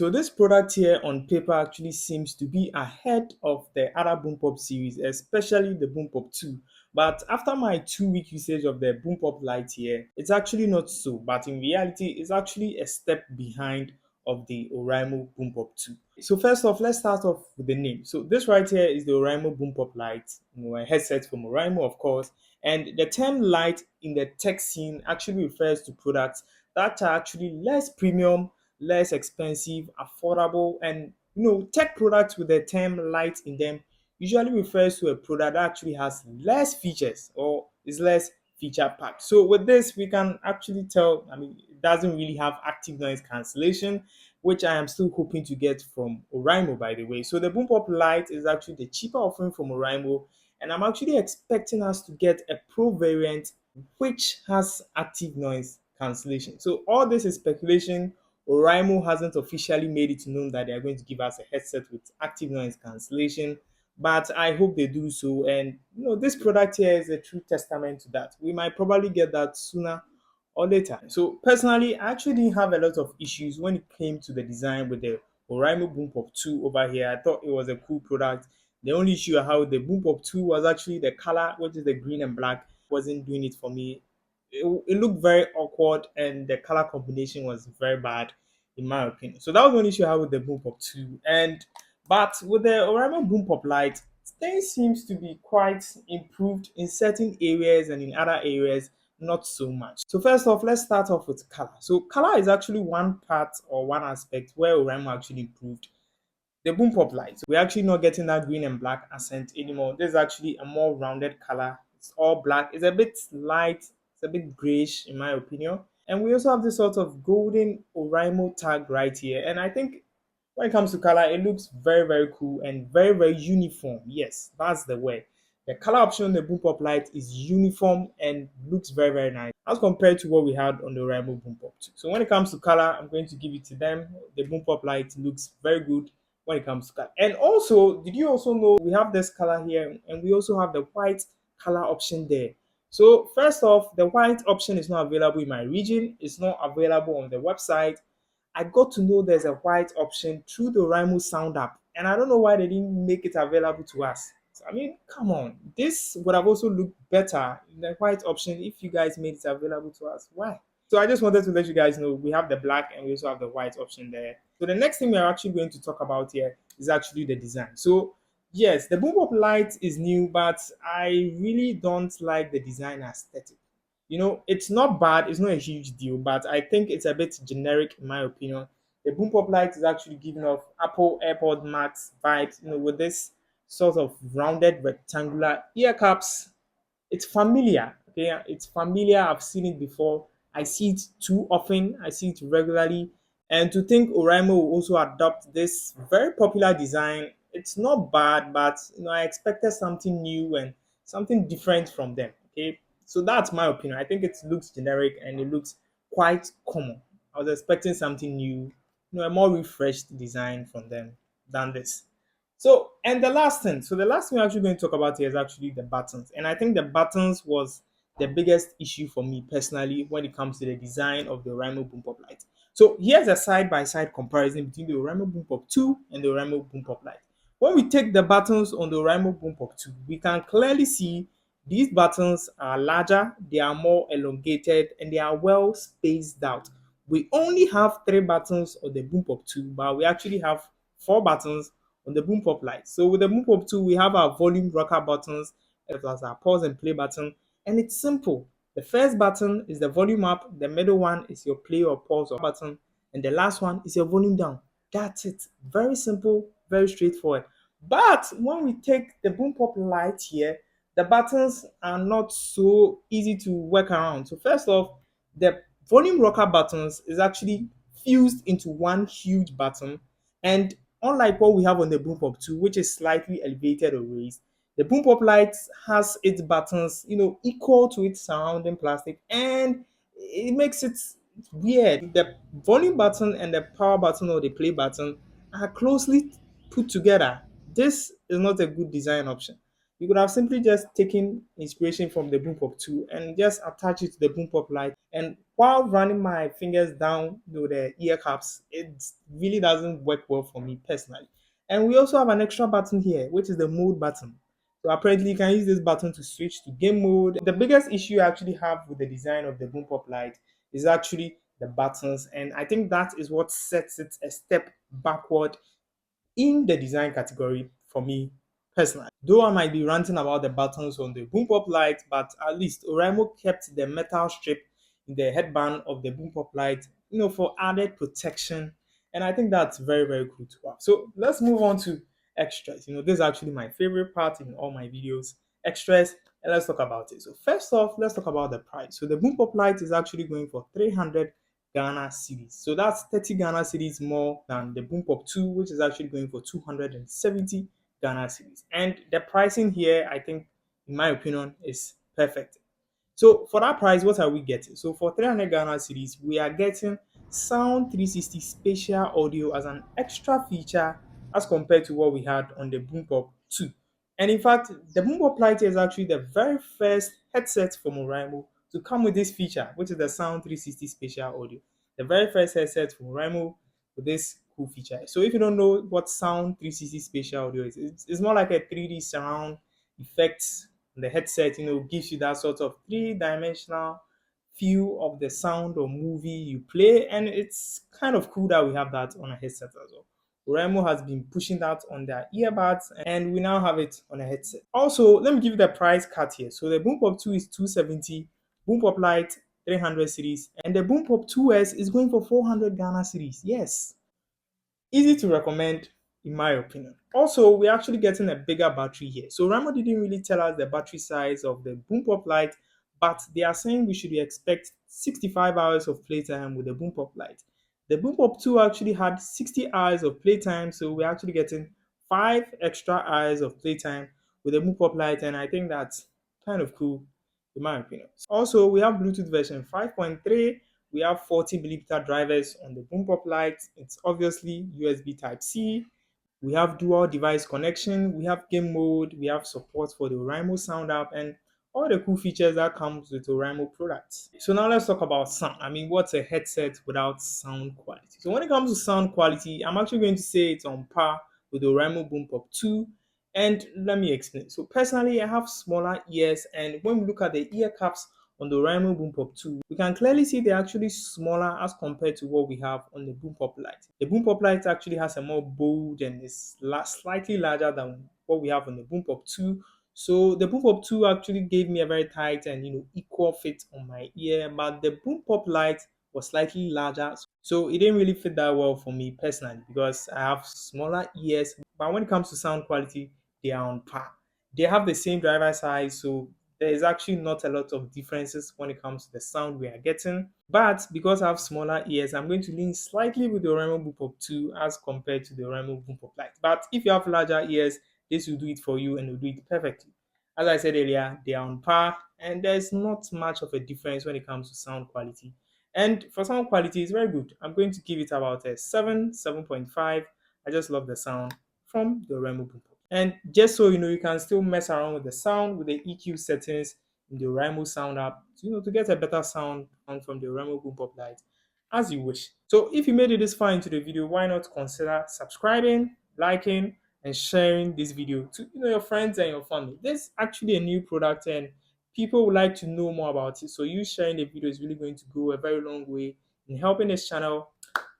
So this product here on paper actually seems to be ahead of the other Boompop series, especially the Boompop 2. But after my 2 week usage of the Boompop Lite here, it's actually not so. But in reality, it's actually a step behind of the Oraimo Boompop 2. So first off, let's start off with the name. So this right here is the Oraimo Boompop Lite, a headset from Oraimo, of course. And the term light in the tech scene actually refers to products that are actually less premium, less expensive, affordable, and tech products with the term light in them usually refers to a product that actually has less features or is less feature packed. So with this, we can actually tell, it doesn't really have active noise cancellation, which I am still hoping to get from Oraimo, by the way. So the Boompop Lite is actually the cheaper offering from Oraimo, and I'm actually expecting us to get a Pro variant which has active noise cancellation. So all this is speculation. Oraimo hasn't officially made it known that they are going to give us a headset with active noise cancellation, but I hope they do so. And this product here is a true testament to that. We might probably get that sooner or later. So personally, I actually didn't have a lot of issues when it came to the design with the Oraimo Boompop 2 over here. I thought it was a cool product. The only issue I had with the Boompop 2 was actually the color, which is the green and black, wasn't doing it for me. It looked very awkward and the color combination was very bad in my opinion. So that was the only issue I had with the Boompop 2. But with the Oraimo Boompop Lite, things seems to be quite improved in certain areas and in other areas not so much. So first off, let's start off with color. So color is actually one part or one aspect where Oraimo actually improved the Boompop Lite. We're actually not getting that green and black accent anymore. This is actually a more rounded color. It's all black. It's a bit light. It's a bit grayish in my opinion. And we also have this sort of golden Oraimo tag right here. And I think when it comes to color, it looks very, very cool and very, very uniform. Yes, that's the word. The color option on the Boompop Lite is uniform and looks very, very nice as compared to what we had on the Oraimo Boompop 2. So when it comes to color, I'm going to give it to them. The Boompop Lite looks very good when it comes to color. And also, did you also know we have this color here and we also have the white color option there? So first off, the white option is not available in my region. It's not available on the website. I got to know there's a white option through the Oraimo Sound app, and I don't know why they didn't make it available to us. So, come on, this would have also looked better in the white option if you guys made it available to us. Why? So I just wanted to let you guys know we have the black and we also have the white option there. So the next thing we're actually going to talk about here is actually the design. So yes, the Boompop Lite is new, but I really don't like the design aesthetic. It's not bad, it's not a huge deal, but I think it's a bit generic in my opinion. The Boompop Lite is actually giving off Apple AirPod Max vibes, with this sort of rounded rectangular ear caps. It's familiar. Okay, it's familiar. I've seen it before. I see it too often. I see it regularly. And to think Oraimo will also adopt this very popular design, it's not bad, but I expected something new and something different from them. Okay, so that's my opinion. I think it looks generic and it looks quite common. I was expecting something new, a more refreshed design from them than this. So, and the last thing we're actually going to talk about here is actually the buttons. And I think the buttons was the biggest issue for me personally when it comes to the design of the Oraimo Boompop Lite. So here's a side-by-side comparison between the Oraimo Boompop 2 and the Oraimo Boompop Lite. When we take the buttons on the Oraimo Boompop 2, we can clearly see these buttons are larger, they are more elongated, and they are well spaced out. We only have 3 buttons on the Boompop 2, but we actually have 4 buttons on the Boompop Lite. So with the Boompop 2, we have our volume rocker buttons as well as our pause and play button, and it's simple. The first button is the volume up, the middle one is your play or pause button, and the last one is your volume down. That's it. Very simple, very straightforward. But when we take the Boompop Lite here, the buttons are not so easy to work around. So first off, the volume rocker buttons is actually fused into one huge button, and unlike what we have on the Boompop 2, which is slightly elevated or raised, the Boompop Lite has its buttons, equal to its surrounding plastic, and it makes it weird. The volume button and the power button or the play button are closely put together. This is not a good design option. You could have simply just taken inspiration from the Boompop 2 and just attach it to the Boompop Lite. And while running my fingers down the ear caps, it really doesn't work well for me personally. And we also have an extra button here, which is the mode button. So apparently you can use this button to switch to game mode. The biggest issue I actually have with the design of the Boompop Lite is actually the buttons, and I think that is what sets it a step backward in the design category for me personally. Though I might be ranting about the buttons on the Boompop Lite, but at least Oraimo kept the metal strip in the headband of the Boompop Lite, for added protection. And I think that's very, very cool to have. So let's move on to extras. This is actually my favorite part in all my videos. Extras, and let's talk about it. So first off, let's talk about the price. So the Boompop Lite is actually going for 300 Ghana cedis. So that's 30 Ghana cedis more than the Boompop 2, which is actually going for 270 Ghana cedis. And the pricing here, I think, in my opinion, is perfect. So for that price, what are we getting? So for 300 Ghana cedis, we are getting Sound360 Spatial audio as an extra feature as compared to what we had on the Boompop 2. And in fact, the Boompop Lite is actually the very first headset from Oraimo to come with this feature, which is the Sound360 Spatial audio. The very first headset from Oraimo with this cool feature. So if you don't know what Sound360 Spatial audio is, it's more like a 3D surround effect. The headset, gives you that sort of three-dimensional feel of the sound or movie you play, and it's kind of cool that we have that on a headset as well. Oraimo has been pushing that on their earbuds, and we now have it on a headset. Also, let me give you the price cut here. So the Boompop 2 is 270, Boompop Lite 300 series, and the Boompop 2S is going for 400 Ghana series. Yes, easy to recommend in my opinion. Also, we're actually getting a bigger battery here. So Ramo didn't really tell us the battery size of the Boompop Lite, but they are saying we should expect 65 hours of playtime with the Boompop Lite. The Boompop 2 actually had 60 hours of playtime, so we're actually getting 5 extra hours of playtime with the Boompop Lite, and I think that's kind of cool in my opinion. Also, we have Bluetooth version 5.3. We have 40mm drivers on the Boompop Lite. It's obviously USB Type-C. We have dual device connection. We have game mode. We have support for the Oraimo Sound app and all the cool features that comes with Oraimo products. So now let's talk about sound. I mean, what's a headset without sound quality? So when it comes to sound quality, I'm actually going to say it's on par with the Oraimo Boompop 2. And let me explain. So personally, I have smaller ears, and when we look at the ear caps on the Oraimo Boompop 2, we can clearly see they're actually smaller as compared to what we have on the Boompop Lite. The Boompop Lite actually has a more bold and is slightly larger than what we have on the Boompop 2. So the Boompop 2 actually gave me a very tight and equal fit on my ear, but the Boompop Lite was slightly larger, so it didn't really fit that well for me personally because I have smaller ears. But when it comes to sound quality, they are on par. They have the same driver size, so there is actually not a lot of differences when it comes to the sound we are getting. But because I have smaller ears, I'm going to lean slightly with the Oraimo Boompop 2 as compared to the Oraimo Boompop Lite. But if you have larger ears, this will do it for you and will do it perfectly. As I said earlier, they are on par and there's not much of a difference when it comes to sound quality. And for sound quality, it's very good. I'm going to give it about a 7, 7.5. I just love the sound from the Oraimo Boompop. And just so you can still mess around with the sound with the EQ settings in the Oraimo Sound app, to get a better sound from the Oraimo Boompop Lite as you wish. So if you made it this far into the video, why not consider subscribing, liking, and sharing this video to your friends and your family. This is actually a new product and people would like to know more about it. So you sharing the video is really going to go a very long way in helping this channel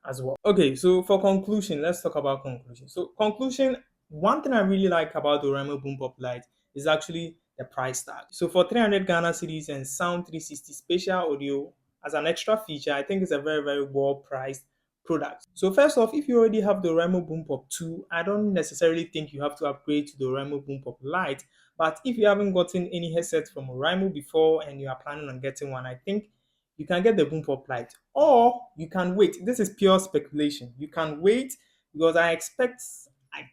as well. Okay, so for conclusion, let's talk about conclusion. So conclusion, one thing I really like about the Oraimo Boompop Lite is actually the price tag. So for 300 Ghana cedis and Sound360 Spatial audio as an extra feature, I think it's a very, very well priced product. So first off, if you already have the Oraimo Boompop 2, I don't necessarily think you have to upgrade to the Oraimo Boompop Lite. But if you haven't gotten any headset from Oraimo before and you are planning on getting one, I think you can get the Boompop Lite, or you can wait. This is pure speculation. You can wait because I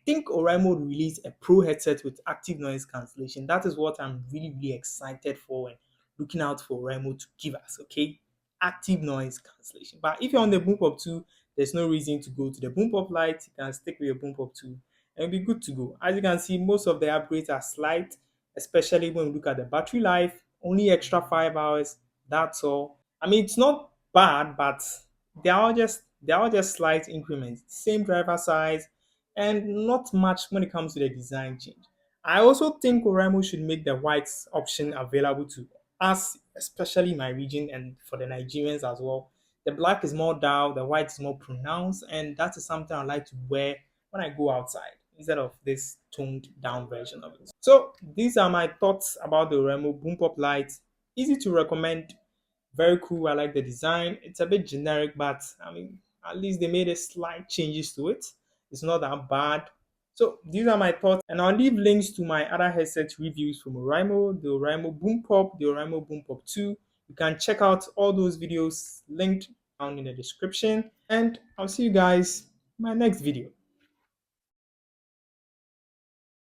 think Oraimo will release a pro headset with active noise cancellation. That is what I'm really, really excited for and looking out for Oraimo to give us, okay? Active noise cancellation. But if you're on the Boompop 2, there's no reason to go to the Boompop Lite. You can stick with your Boompop 2 and be good to go. As you can see, most of the upgrades are slight especially when we look at the battery life, only extra 5 hours. That's all. I mean, it's not bad, but they are all just slight increments. Same driver size, and not much when it comes to the design change. I also think Oraimo should make the white option available to us, especially in my region and for the Nigerians as well. The black is more dull, the white is more pronounced, and that is something I like to wear when I go outside instead of this toned down version of it. So these are my thoughts about the Oraimo Boompop Lite. Easy to recommend, very cool. I like the design. It's a bit generic, but I mean, at least they made a slight changes to it. It's not that bad. So these are my thoughts, and I'll leave links to my other headset reviews from Oraimo, the Oraimo Boompop, the Oraimo Boompop 2. You can check out all those videos linked down in the description, and I'll see you guys in my next video.